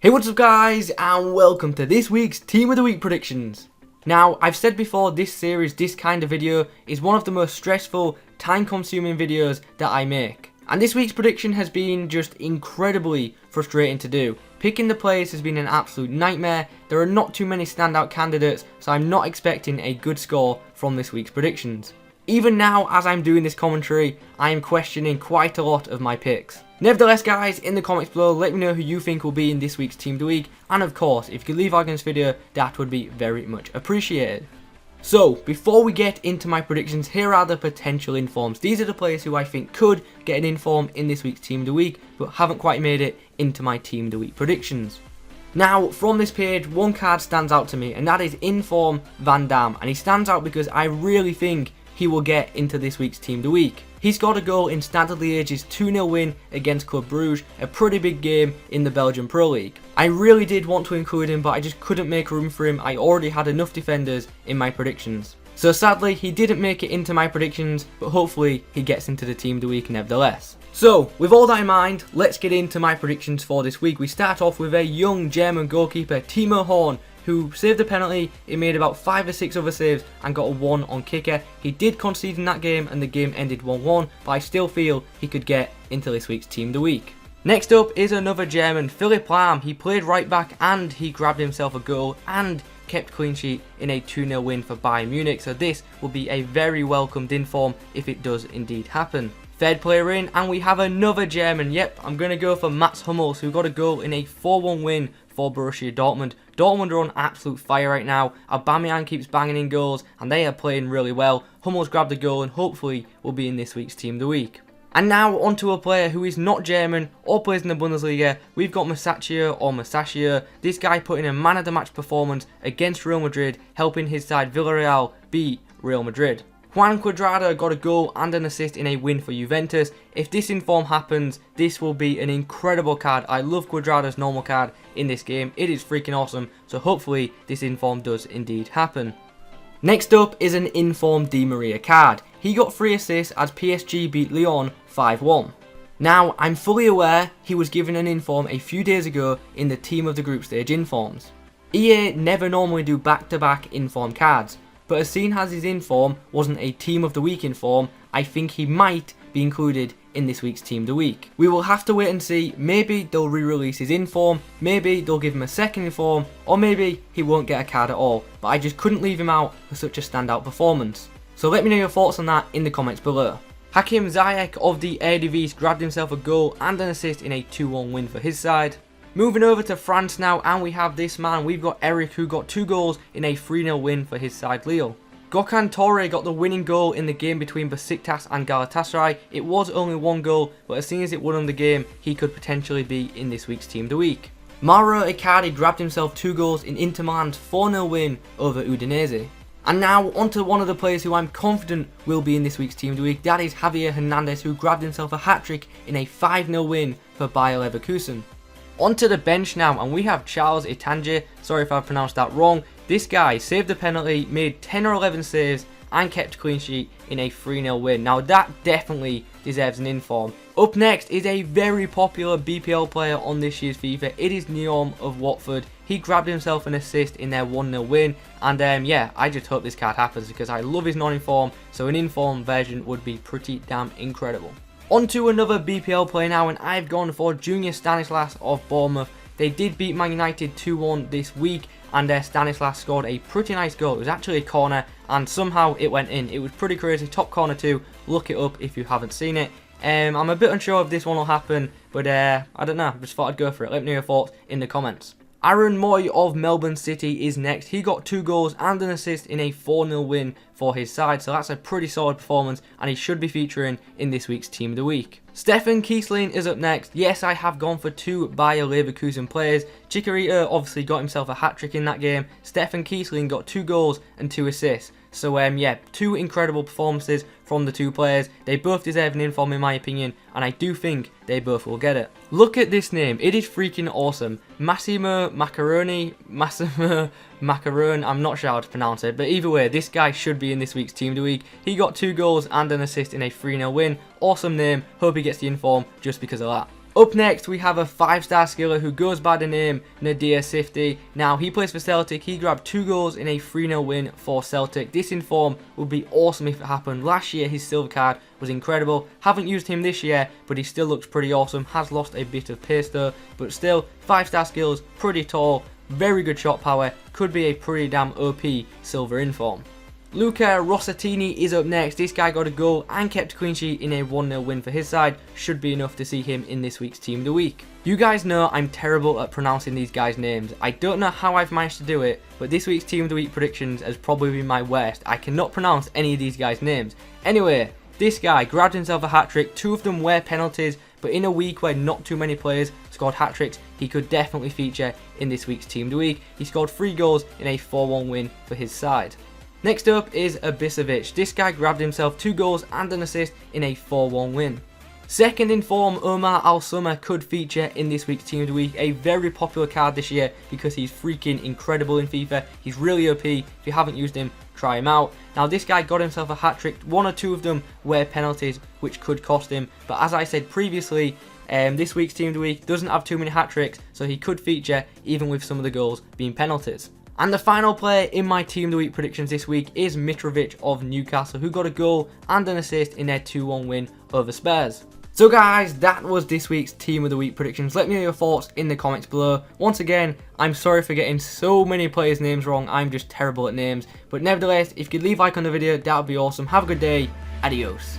Hey, what's up guys, and welcome to this week's Team of the Week predictions. Now, I've said before, this kind of video is one of the most stressful, time-consuming videos that I make. And this week's prediction has been just incredibly frustrating to do. Picking the players has been an absolute nightmare. There are not too many standout candidates, so I'm not expecting a good score from this week's predictions. Even now, as I'm doing this commentary, I am questioning quite a lot of my picks. Nevertheless guys, in the comments below, let me know who you think will be in this week's Team of the Week, and of course, if you could leave a like on this video, that would be very much appreciated. So, before we get into my predictions, here are the potential informs. These are the players who I think could get an inform in this week's Team of the Week, but haven't quite made it into my Team of the Week predictions. Now, from this page, one card stands out to me, and that is Inform Van Dam, and he stands out because I really think he will get into this week's Team of the Week. He scored a goal in Stade Liège's 2-0 win against Club Brugge, a pretty big game in the Belgian Pro League. I really did want to include him, but I just couldn't make room for him. I already had enough defenders in my predictions. So sadly, he didn't make it into my predictions, but hopefully he gets into the Team of the Week nevertheless. So, with all that in mind, let's get into my predictions for this week. We start off with a young German goalkeeper, Timo Horn, who saved a penalty. He made about 5 or 6 other saves and got a 1 on kicker. He did concede in that game and the game ended 1-1, but I still feel he could get into this week's Team of the Week. Next up is another German, Philipp Lahm. He played right back and he grabbed himself a goal and kept clean sheet in a 2-0 win for Bayern Munich, so this will be a very welcomed inform if it does indeed happen. Third player in, and we have another German. Yep, I'm going to go for Mats Hummels, who got a goal in a 4-1 win for Borussia Dortmund. Dortmund are on absolute fire right now. Aubameyang keeps banging in goals and they are playing really well. Hummels grabbed a goal and hopefully will be in this week's Team of the Week. And now onto a player who is not German or plays in the Bundesliga. We've got Musacchio. This guy put in a man of the match performance against Real Madrid, helping his side Villarreal beat Real Madrid. Cuadrado got a goal and an assist in a win for Juventus. If this inform happens, this will be an incredible card. I love Cuadrado's normal card in this game. It is freaking awesome. So hopefully this inform does indeed happen. Next up is an inform Di Maria card. He got 3 assists as PSG beat Lyon 5-1. Now, I'm fully aware he was given an inform a few days ago in the Team of the Group Stage informs. EA never normally do back-to-back inform cards, but as seen as his inform wasn't a Team of the Week inform, I think he might be included in this week's Team of the Week. We will have to wait and see. Maybe they'll re-release his inform, maybe they'll give him a second inform, or maybe he won't get a card at all, but I just couldn't leave him out for such a standout performance. So let me know your thoughts on that in the comments below. Hakim Ziyech of the Eredivisie grabbed himself a goal and an assist in a 2-1 win for his side. Moving over to France now, and we have this man. We've got Eric, who got 2 goals in a 3-0 win for his side Lille. Gokham Torre got the winning goal in the game between Besiktas and Galatasaray. It was only 1 goal, but as soon as it won on the game, he could potentially be in this week's Team of the Week. Mauro Icardi grabbed himself 2 goals in Inter Milan's 4-0 win over Udinese. And now onto one of the players who I'm confident will be in this week's Team of the Week. That is Javier Hernandez, who grabbed himself a hat-trick in a 5-0 win for Bayer Leverkusen. Onto the bench now, and we have Charles Itandje. Sorry if I pronounced that wrong. This guy saved a penalty, made 10 or 11 saves, and kept clean sheet in a 3-0 win. Now that definitely deserves an inform. Up next is a very popular BPL player on this year's FIFA. It is Nyom of Watford. He grabbed himself an assist in their 1-0 win, and yeah, I just hope this card happens because I love his non-inform, so an inform version would be pretty damn incredible. On to another BPL player now, and I've gone for Junior Stanislas of Bournemouth. They did beat Man United 2-1 this week, and Stanislas scored a pretty nice goal. It was actually a corner, and somehow it went in. It was pretty crazy. Top corner too. Look it up if you haven't seen it. I'm a bit unsure if this one will happen, but I don't know. Just thought I'd go for it. Let me know your thoughts in the comments. Aaron Mooy of Melbourne City is next. He got 2 goals and an assist in a 4-0 win for his side, so that's a pretty solid performance, and he should be featuring in this week's Team of the Week. Stefan Kiessling is up next. Yes, I have gone for 2 Bayer Leverkusen players. Chicharito obviously got himself a hat-trick in that game. Stefan Kiessling got 2 goals and 2 assists. So yeah, 2 incredible performances from the 2 players. They both deserve an inform in my opinion, and I do think they both will get it. Look at this name. It is freaking awesome. Massimo Maccarone. I'm not sure how to pronounce it, but either way, this guy should be in this week's Team of the Week. He got 2 goals and an assist in a 3-0 win. Awesome name. Hope he gets the inform just because of that. Up next, we have a 5-star skiller who goes by the name Nadir Ciftci. Now, he plays for Celtic. He grabbed 2 goals in a 3-0 win for Celtic. This in form would be awesome if it happened. Last year, his silver card was incredible. Haven't used him this year, but he still looks pretty awesome. Has lost a bit of pace though, but still, 5-star skills, pretty tall, very good shot power. Could be a pretty damn OP silver in form. Luca Rossettini is up next. This guy got a goal and kept a clean sheet in a 1-0 win for his side. Should be enough to see him in this week's Team of the Week. You guys know I'm terrible at pronouncing these guys' names. I don't know how I've managed to do it, but this week's Team of the Week predictions has probably been my worst. I cannot pronounce any of these guys' names. Anyway, this guy grabbed himself a hat-trick. 2 of them were penalties, but in a week where not too many players scored hat-tricks, he could definitely feature in this week's Team of the Week. He scored 3 goals in a 4-1 win for his side. Next up is Ibisevic. This guy grabbed himself 2 goals and an assist in a 4-1 win. Second in form, Omar Al-Soma could feature in this week's Team of the Week. A very popular card this year because he's freaking incredible in FIFA. He's really OP. If you haven't used him, try him out. Now, this guy got himself a hat-trick. 1 or 2 of them were penalties, which could cost him. But as I said previously, this week's Team of the Week doesn't have too many hat-tricks, so he could feature even with some of the goals being penalties. And the final player in my Team of the Week predictions this week is Mitrovic of Newcastle, who got a goal and an assist in their 2-1 win over Spurs. So guys, that was this week's Team of the Week predictions. Let me know your thoughts in the comments below. Once again, I'm sorry for getting so many players' names wrong. I'm just terrible at names. But nevertheless, if you could leave a like on the video, that would be awesome. Have a good day. Adios.